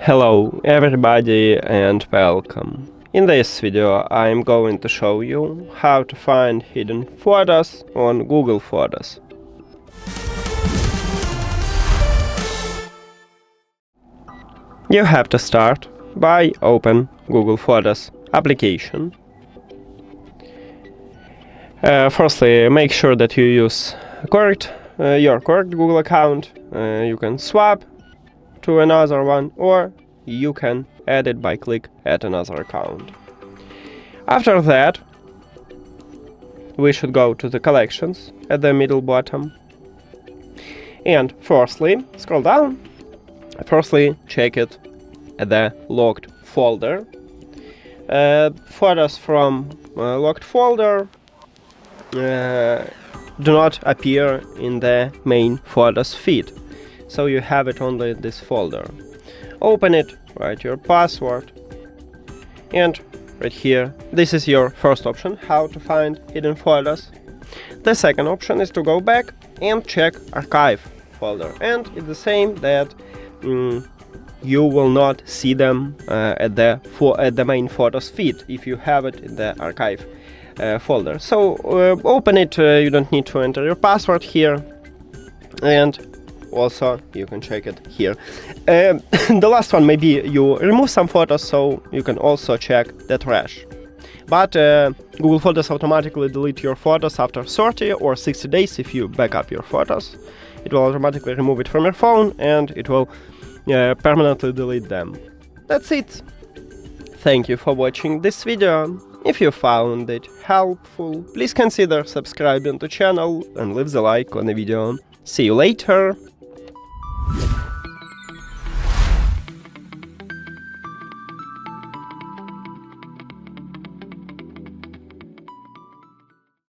Hello everybody and welcome. In this video I'm going to show you how to find hidden photos on Google Photos. You have to start by open Google Photos application. Firstly, make sure that you use your correct Google account. You can swap to another one, or you can add it by click add another account. After that, we should go to the collections at the middle bottom, and firstly scroll down. Firstly, check it at the locked folder. Photos from locked folder do not appear in the main photos feed, so you have it only in this folder. Open it, write your password, and right here, this is your first option, how to find hidden photos. The second option is to go back and check archive folder, and it's the same that you will not see them at the main photos feed if you have it in the archive folder. So open it, you don't need to enter your password here, and also you can check it here. The last one, maybe you remove some photos, so you can also check the trash. But Google Photos automatically delete your photos after 30 or 60 days if you back up your photos. It will automatically remove it from your phone, and it will permanently delete them. That's it. Thank you for watching this video. If you found it helpful, please consider subscribing to the channel and leave the like on the video. See you later!